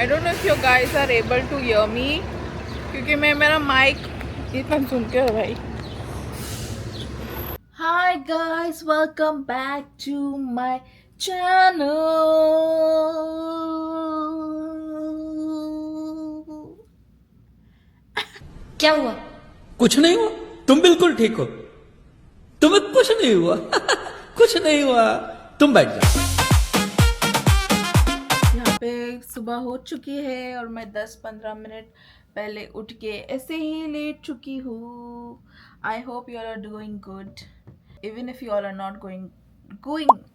I don't know if you guys are able to hear me, क्योंकि मैं मेरा mic इतना सुन के है भाई. Hi guys, welcome back to my channel. क्या हुआ? कुछ नहीं हुआ, तुम बिल्कुल ठीक हो, तुम्हें कुछ नहीं हुआ. कुछ नहीं हुआ, तुम बैठ जाओ. यहाँ पे सुबह हो चुकी है और मैं 10-15 मिनट पहले उठ के ऐसे ही लेट चुकी हूँ. I hope you are doing good. Even if you are not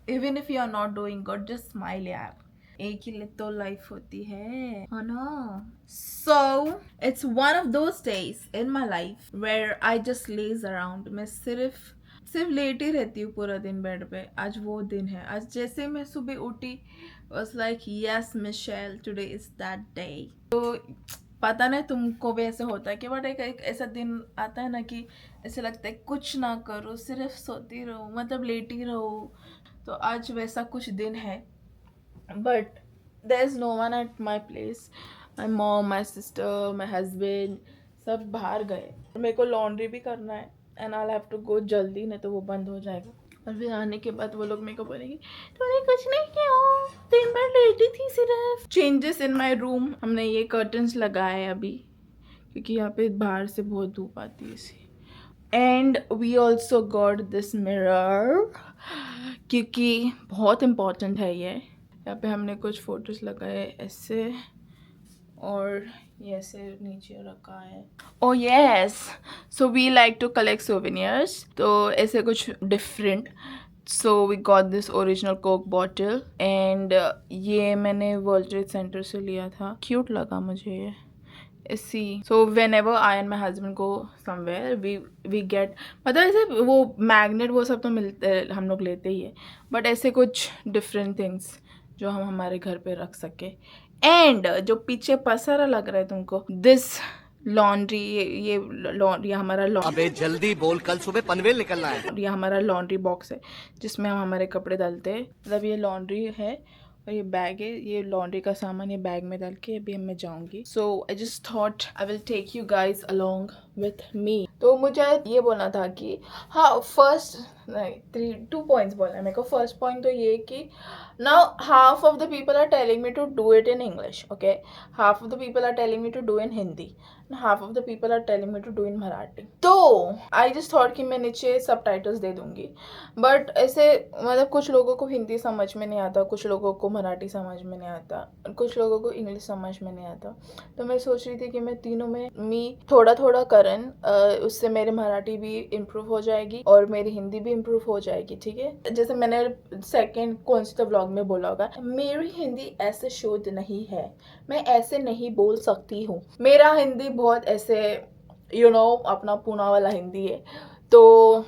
even if you are not doing good, just smile यार. एक ही तो लाइफ होती है ना. So it's one of those days in my life where I just laze around. मैं सिर्फ late ही रहती हूँ पूरा दिन बेड पे. आज वो दिन है. आज जैसे मैं सुबह उठी was like yes Michelle, today is that day. तो पता नहीं तुमको भी ऐसे होता है कि बट एक ऐसा दिन आता है ना कि ऐसे लगता है कुछ ना करो, सिर्फ सोती रहो, मतलब लेटी रहो. तो आज वैसा कुछ दिन है. But there is no one at my place. My mom, my sister, my husband सब बाहर गए. मेरे को लॉन्ड्री भी करना है and I'll have to go जल्दी, नहीं तो वो बंद हो जाएगा. और फिर आने के बाद वो लोग मेरे को बोलेंगे तूने कुछ नहीं किया, दिन भर लेटी थी सिर्फ. Changes in my room. हमने ये कर्टन्स लगाए अभी क्योंकि यहाँ पे बाहर से बहुत धूप आती है इसी. And we also got this mirror क्योंकि बहुत इम्पॉर्टेंट है ये. यहाँ पे हमने कुछ फोटोज लगाए ऐसे और ये ऐसे नीचे रखा है. Oh yes, so we like to collect souvenirs. तो ऐसे कुछ different. So we got this original Coke bottle and ये मैंने वर्ल्ड ट्रेड सेंटर से लिया था. क्यूट लगा मुझे ये ऐसी. So whenever I and my husband go somewhere we get, मतलब ऐसे वो मैग्नेट वो सब तो मिलते, हम लोग लेते ही है, बट ऐसे कुछ डिफरेंट थिंग्स जो हम हमारे घर पे रख सके. एंड जो पीछे पसारा लग रहा है तुमको, दिस लॉन्ड्री, ये हमारा अबे जल्दी बोल, कल सुबह पनवेल निकलना है. ये हमारा लॉन्ड्री बॉक्स है जिसमें हम हमारे कपड़े डालते हैं. मतलब ये लॉन्ड्री है और ये बैग है. ये लॉन्ड्री का सामान ये बैग में डाल के अभी मैं जाऊंगी. So I just thought I will take you guys along with me. तो मुझे ये बोलना था कि हाँ, फर्स्ट नहीं 2 पॉइंट्स बोलना है मेरे को. फर्स्ट पॉइंट तो ये कि now half of the people are telling me to do it in English, okay, half of the people are telling me to do in Hindi and half of the people are telling me to do in Marathi. तो I just thought कि मैं नीचे subtitles दे दूँगी. But ऐसे मतलब कुछ लोगों को हिंदी समझ में नहीं आता, कुछ लोगों को मराठी समझ में नहीं आता, कुछ लोगों को इंग्लिश समझ में नहीं आता. तो मैं सोच रही थी कि मैं तीनों में थोड़ा थोड़ा करन, उससे मेरी मराठी भी इम्प्रूव हो जाएगी और मेरी हिंदी भी इम्प्रूव हो जाएगी. ठीक है. जैसे मैंने सेकेंड कौन सी तो ब्लॉग में बोला होगा, मेरी हिंदी ऐसे शुद्ध नहीं है, मैं ऐसे नहीं बोल सकती हूँ. मेरा हिंदी बहुत ऐसे अपना पूना वाला हिंदी है. तो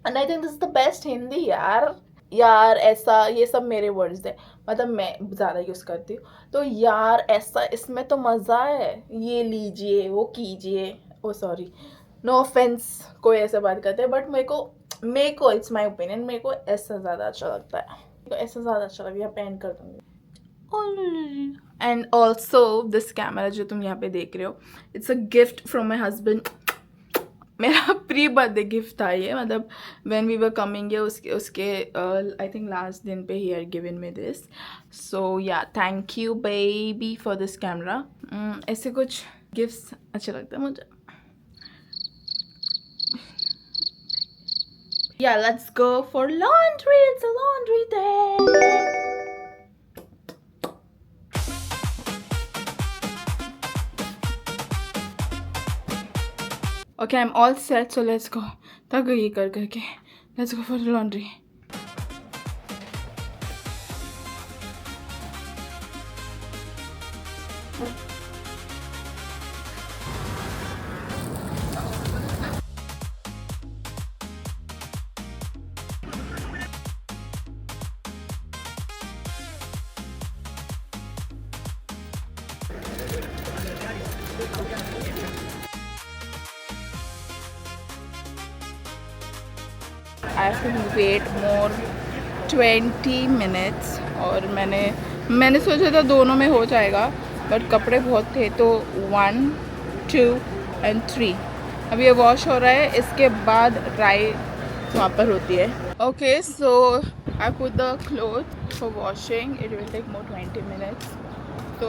and I think this is the best Hindi यार ऐसा ये सब मेरे वर्ड्स है, मतलब मैं ज़्यादा यूज़ करती हूँ. तो यार ऐसा इसमें तो मज़ा है, ये लीजिए वो कीजिए. ओ सॉरी, नो ऑफेंस कोई ऐसा बात करते हैं, बट मेरे को इट्स माई ओपिनियन, मेरे को ऐसा ज़्यादा अच्छा लगता है. तो ऐसा ज़्यादा अच्छा लगा, यहाँ पे एंड कर दूँगी. एंड ऑल्सो दिस कैमरा जो तुम यहाँ पे देख रहे हो, it's a gift from my husband. मेरा प्री बर्थडे गिफ्ट था ये. मतलब व्हेन वी वर कमिंग है उसके आई थिंक लास्ट दिन पे ही had given me this. So yeah thank you baby for this camera. ऐसे कुछ गिफ्ट्स अच्छे लगते हैं मुझे. Yeah, let's go for laundry. It's a laundry day. Okay, I'm all set, so let's go. थक गई कर करके. Let's go for the laundry. I have to wait more 20 minutes. और मैंने सोचा था दोनों में हो जाएगा, बट कपड़े बहुत थे तो 1, 2 and 3 अभी ये वॉश हो रहा है, इसके बाद ड्राई वहाँ पर होती है. Okay so I put the cloth for washing. It will take more 20 minutes. तो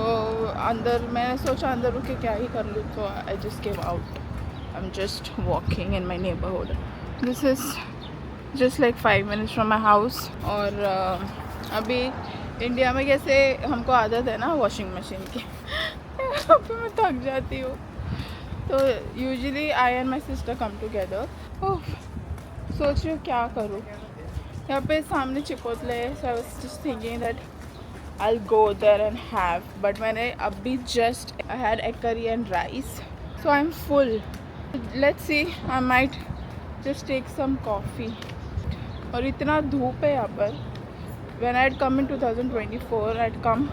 अंदर मैंने सोचा अंदर रुक के क्या ही कर लूँ, तो I just came out. I am just walking in my neighbourhood. This is just like 5 minutes from my house. और अभी इंडिया में कैसे हमको आदत है ना वॉशिंग मशीन की यहाँ पे मैं थक जाती हूँ. तो usually I and my sister come together. सोच रही हूँ क्या करूँ. यहाँ पे सामने चिपोटले है, so I was just thinking that I'll go there and have, but मैंने अभी just I had egg curry and rice, so I'm full. Let's see, I might just take some coffee. और इतना धूप है यहाँ पर. When I'd come in 2024, I'd come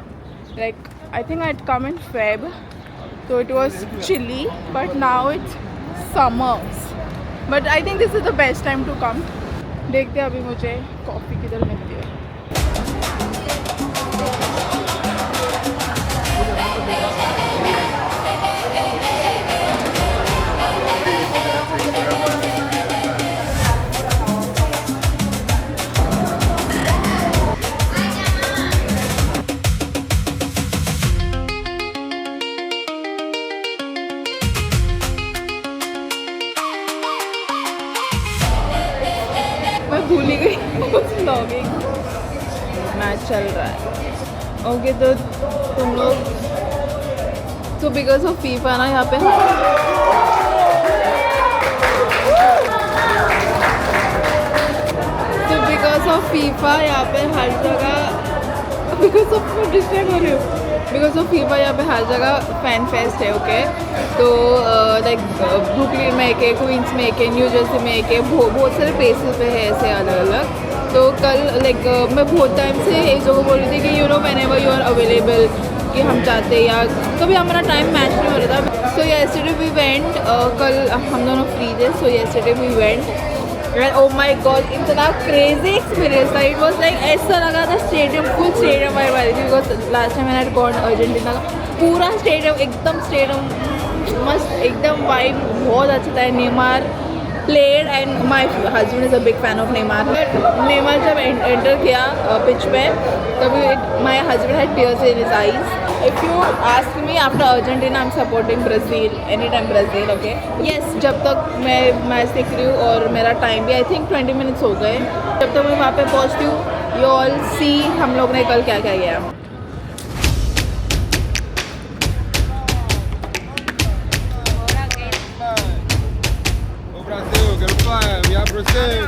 like I think I'd come in Feb, so it was chilly, but now it's summers. But I think this is the best time to come. देखते हैं अभी मुझे coffee किधर मिलती है. मैं भूल ही गई उस व्लॉगिंग. मैच चल रहा है. ओके तो तुम लोग तो बिकॉज ऑफ फीफा ना यहाँ पे तो बिकॉज ऑफ फीफा यहाँ पे हर जगह बिकॉज ऑफ डिस्ट्रैक्ट हो रही हूँ. बिकॉज ऑफ फीफा यहाँ पे हर जगह फैन फेस्ट है. ओके तो लाइक ब्रुकलिन में एक है, क्वींस में एक है, न्यू जर्सी में एक है, बहुत सारे प्लेसेस पे है ऐसे अलग अलग. तो कल लाइक मैं बहुत टाइम से एक जगह बोल रही थी कि you know whenever you are available कि हम चाहते या कभी हमारा टाइम मैच नहीं हो रहा था. So yesterday we went. कल हम दोनों फ्री थे, so yesterday we went. And oh my god इतना क्रेजी एक्सपीरियंस था. इट वाज लाइक ऐसा लगा था स्टेडियम फुल स्टेडियम वाइब आ रही थी. बिकॉज लास्ट टाइम मैंने गॉन अर्जेंटीना का पूरा स्टेडियम एकदम मस्त एकदम वाइब बहुत अच्छा था. Neymar played and my husband is a big fan of Neymar. Neymar जब एंटर किया पिच पे तभी my husband had tears in his eyes. If you ask me after Argentina I'm supporting Brazil anytime Brazil. Okay yes जब तक मैं match देख रही हूँ और मेरा टाइम भी I think 20 minutes हो गए. जब तक मैं वहाँ पे पहुँचती हूँ you all see हम लोग ने कल क्या क्या किया. Brasil,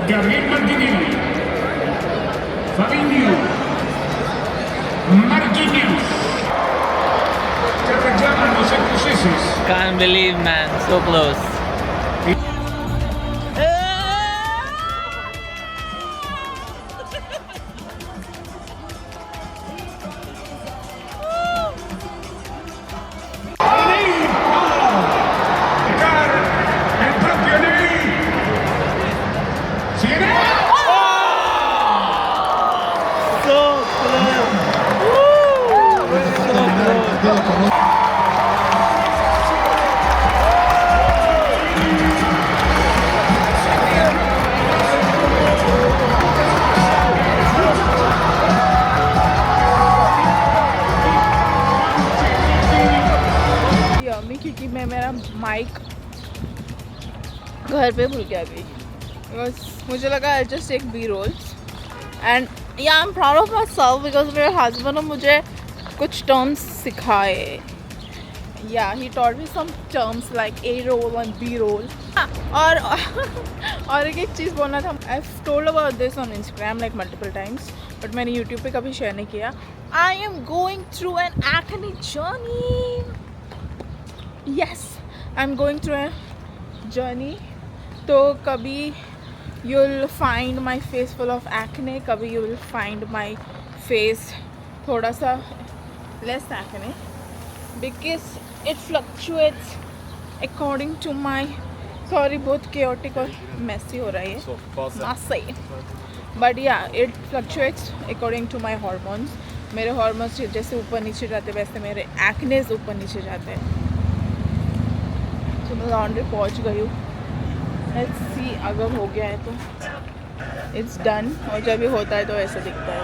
Gabriel Martinelli, Fabinho, Marquinhos, que reclaman los escoceses. Can't believe, man, so close. घर पे भूल गया अभी, बिकॉज मुझे लगा I just take B rolls and yeah I am proud of myself because मेरे हस्बैंड ने मुझे कुछ टर्म्स सिखाए. Yeah he taught me some terms like A roll and B roll. और एक चीज़ बोलना था. I told about this on Instagram like multiple times, but मैंने यूट्यूब पे कभी शेयर नहीं किया. I am going through an acne journey. Yes, I am going through N journey. तो कभी you will find my face full of acne, कभी you will find my face थोड़ा सा less acne, because it fluctuates according to my, sorry बहुत chaotic और messy हो रहा है ये, messy, but yeah it fluctuates according to my hormones. मेरे hormones जैसे ऊपर नीचे जाते वैसे मेरे acnes ऊपर नीचे जाते हैं. तो मैं लॉन्ड्री पहुँच गई हूँ. लेट्स सी अगर हो गया है तो इट्स डन, और जब भी होता है तो ऐसे दिखता है.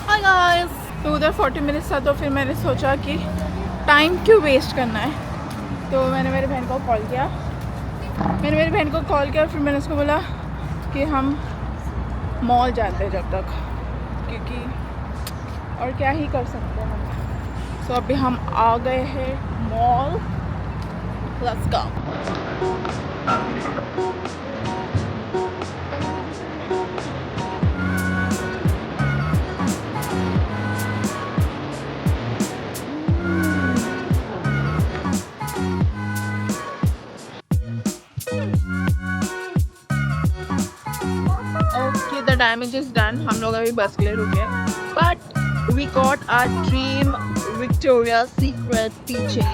हाय गाइस, तो उधर 40 मिनट्स था, तो फिर मैंने सोचा कि टाइम क्यों वेस्ट करना है. तो मैंने मेरी बहन को कॉल किया. मैंने मेरी बहन को कॉल किया, फिर मैंने उसको बोला कि हम मॉल जाते हैं जब तक, क्योंकि और क्या ही कर सकते हैं हम. सो अभी हम आ गए हैं mall. Let's go. Damage is done. हम लोग अभी बस के लिए रुके, but we got our dream Victoria Secret पीछे.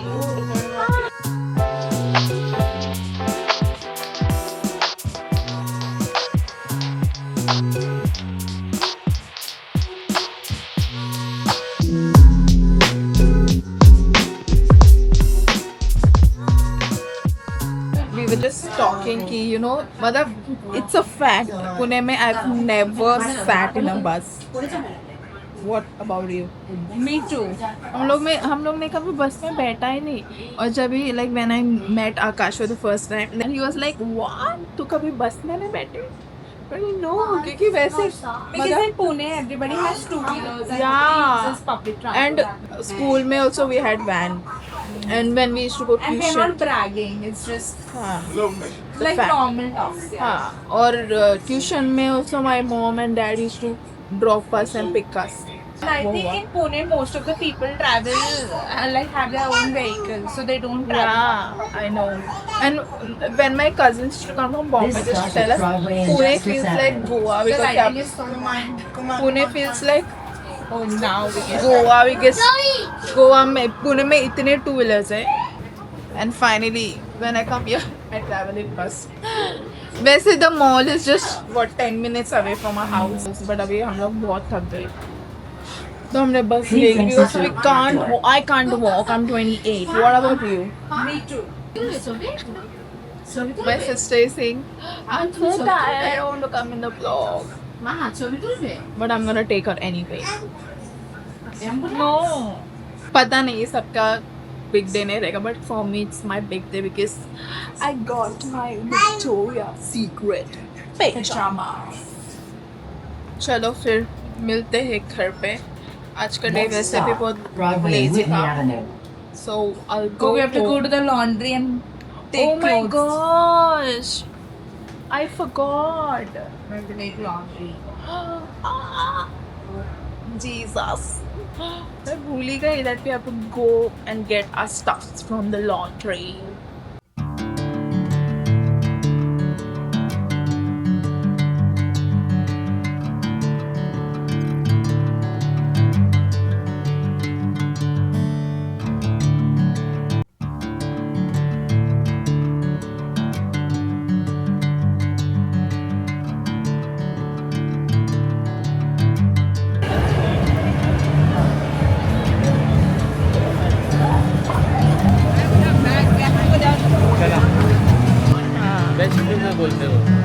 Just talking कि you know, मतलब it's a fact. पुणे में I've never sat in a bus. What about you? Me too. हम लोग ने कभी बस में बैठा ही नहीं. और जब भी like when I met Akash for the first time, then he was like, what? तू कभी बस में नहीं बैठे? But no, क्योंकि वैसे Because in Pune, everybody has two-wheelers and Yeah. uses public transport. and school में also we had van, and when we used to go And we're tuition. not bragging. It's just हाँ. like fact. normal talks. Yeah. हाँ, और tuition में also my mom and dad used to drop us and pick us. And I think in Pune, most of the people travel like have their own vehicles, so they don't travel. Yeah, I know. And when my cousins used to come from Bombay, they used to tell us, Pune feels like Goa The because lighting is so mine. Pune feels like Oh, now we get Goa because Goa में पुणे में इतने two wheelers है. And finally, when I come here, I travel in bus. वैसे the mall is just what 10 minutes away from our house, but अभी हम लोग बहुत थक गए, तो हमने बस ले ली. So we can't. I can't walk. I'm 28. What about you? me too. My sister is saying, I'm so tired. I don't want to come in the vlog. But I'm gonna take her anyway. No. पता नहीं सबका big day नहीं रहेगा, but for me it's my big day because I got my Victoria Secret pajamas. चलो फिर मिलते हैं घर पे. आज का डे वैसे भी बहुत lazy था. So I'll go. We have to go home. to the laundry and take Oh my clothes. gosh! I forgot. We have to take laundry. Jesus. मैं भूल ही गई that we have to go and get our stuff from the laundry. बोलते हो